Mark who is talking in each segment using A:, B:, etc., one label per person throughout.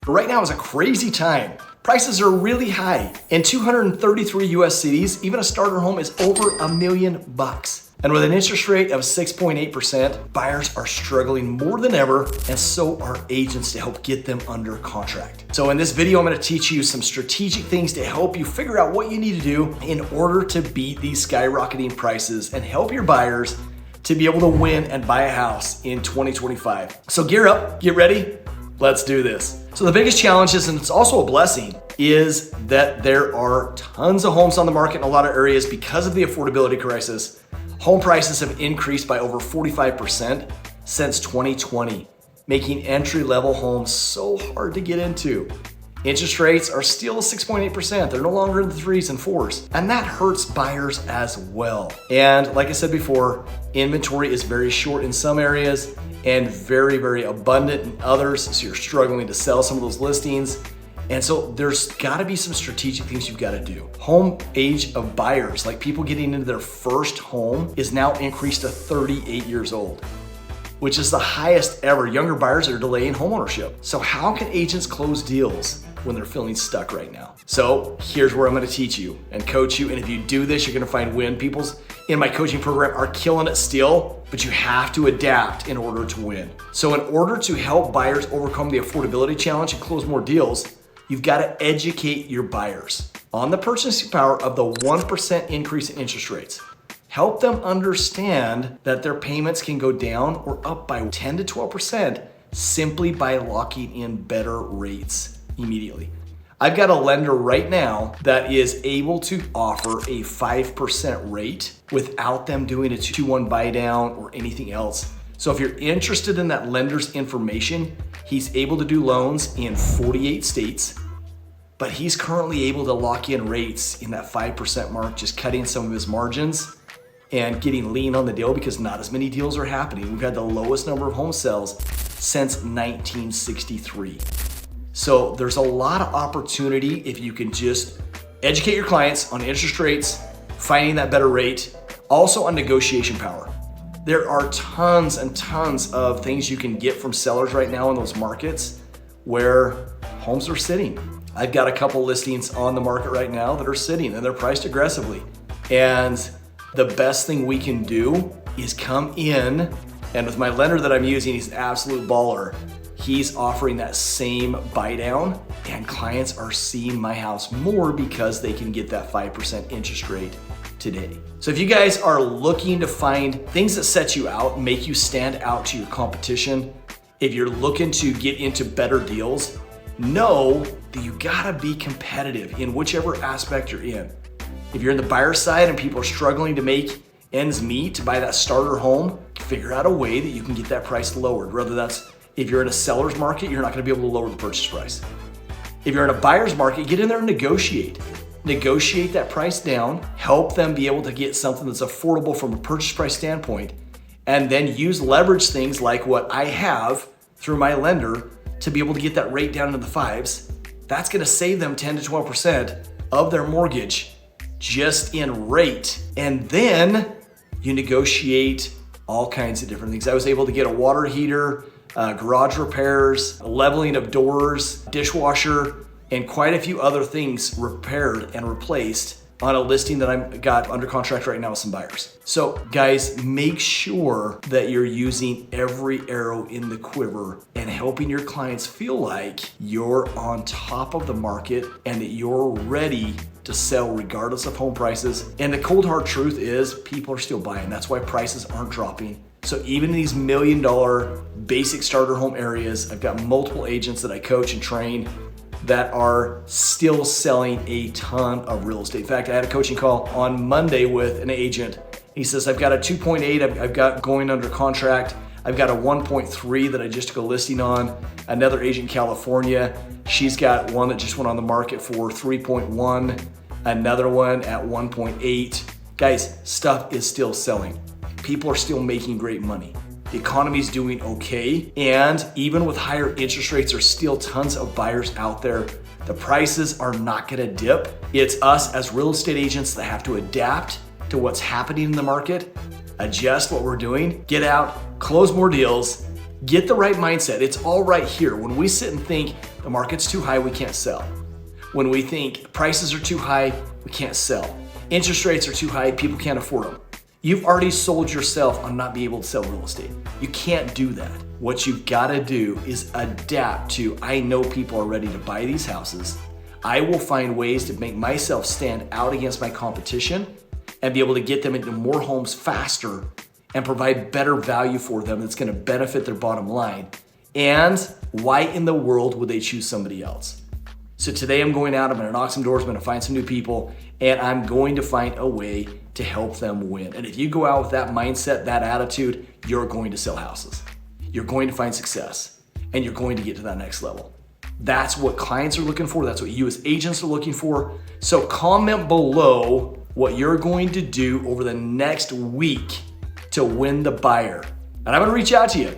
A: Right now is a crazy time. Prices are really high. In 233 US cities, even a starter home is over $1 million. And with an interest rate of 6.8%, buyers are struggling more than ever, and so are agents to help get them under contract. So in this video, I'm gonna teach you some strategic things to help you figure out what you need to do in order to beat these skyrocketing prices and help your buyers to be able to win and buy a house in 2025. So gear up, get ready, let's do this. So the biggest challenge is, and it's also a blessing, is that there are tons of homes on the market in a lot of areas because of the affordability crisis. Home prices have increased by over 45% since 2020, making entry-level homes so hard to get into. Interest rates are still 6.8%. They're no longer in the 3s and 4s, and that hurts buyers as well. And like I said before, inventory is very short in some areas and very, very abundant in others, so you're struggling to sell some of those listings. And so there's gotta be some strategic things you've gotta do. Home age of buyers, like people getting into their first home, is now increased to 38 years old, which is the highest ever. Younger buyers are delaying homeownership. So how can agents close deals when they're feeling stuck right now? So here's where I'm gonna teach you and coach you. And if you do this, you're gonna find win. People's in my coaching program are killing it still, but you have to adapt in order to win. So in order to help buyers overcome the affordability challenge and close more deals, you've gotta educate your buyers on the purchasing power of the 1% increase in interest rates. Help them understand that their payments can go down or up by 10 to 12% simply by locking in better rates immediately. I've got a lender right now that is able to offer a 5% rate without them doing a 2-1 buy down or anything else. So if you're interested in that lender's information, he's able to do loans in 48 states, but he's currently able to lock in rates in that 5% mark, just cutting some of his margins and getting lean on the deal because not as many deals are happening. We've had the lowest number of home sales since 1963. So there's a lot of opportunity if you can just educate your clients on interest rates, finding that better rate, also on negotiation power. There are tons and tons of things you can get from sellers right now in those markets where homes are sitting. I've got a couple listings on the market right now that are sitting and they're priced aggressively. And the best thing we can do is come in, and with my lender that I'm using, he's an absolute baller. He's offering that same buy down, and clients are seeing my house more because they can get that 5% interest rate today. So if you guys are looking to find things that set you out and make you stand out to your competition, if you're looking to get into better deals, know that you gotta be competitive in whichever aspect you're in. If you're in the buyer side and people are struggling to make ends meet to buy that starter home, figure out a way that you can get that price lowered. Whether that's if you're in a seller's market, you're not gonna be able to lower the purchase price. If you're in a buyer's market, get in there and negotiate. Negotiate that price down, help them be able to get something that's affordable from a purchase price standpoint, and then use leverage things like what I have through my lender to be able to get that rate down into the 5s. That's gonna save them 10 to 12% of their mortgage just in rate. And then you negotiate all kinds of different things. I was able to get a water heater, garage repairs, leveling of doors, dishwasher, and quite a few other things repaired and replaced on a listing that I've got under contract right now with some buyers. So guys, make sure that you're using every arrow in the quiver and helping your clients feel like you're on top of the market and that you're ready to sell regardless of home prices. And the cold hard truth is people are still buying. That's why prices aren't dropping. So even in these $1 million basic starter home areas, I've got multiple agents that I coach and train that are still selling a ton of real estate. In fact, I had a coaching call on Monday with an agent. He says, I've got a 2.8 I've got going under contract. I've got a 1.3 that I just took a listing on. Another agent in California, she's got one that just went on the market for 3.1, another one at 1.8. Guys, stuff is still selling. People are still making great money. The economy's doing okay, and even with higher interest rates, there's still tons of buyers out there. The prices are not gonna dip. It's us as real estate agents that have to adapt to what's happening in the market, adjust what we're doing, get out, close more deals, get the right mindset. It's all right here. When we sit and think, the market's too high, we can't sell. When we think prices are too high, we can't sell. Interest rates are too high, people can't afford them. You've already sold yourself on not being able to sell real estate. You can't do that. What you've gotta do is adapt to, I know people are ready to buy these houses. I will find ways to make myself stand out against my competition and be able to get them into more homes faster and provide better value for them that's gonna benefit their bottom line. And why in the world would they choose somebody else? So today I'm going out, I'm gonna knock some doors, I'm gonna find some new people, and I'm going to find a way to help them win. And if you go out with that mindset, that attitude, you're going to sell houses. You're going to find success, and you're going to get to that next level. That's what clients are looking for. That's what you as agents are looking for. So comment below what you're going to do over the next week to win the buyer. And I'm gonna reach out to you.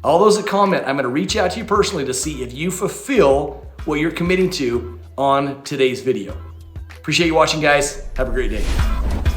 A: All those that comment, I'm gonna reach out to you personally to see if you fulfill what you're committing to on today's video. Appreciate you watching, guys. Have a great day.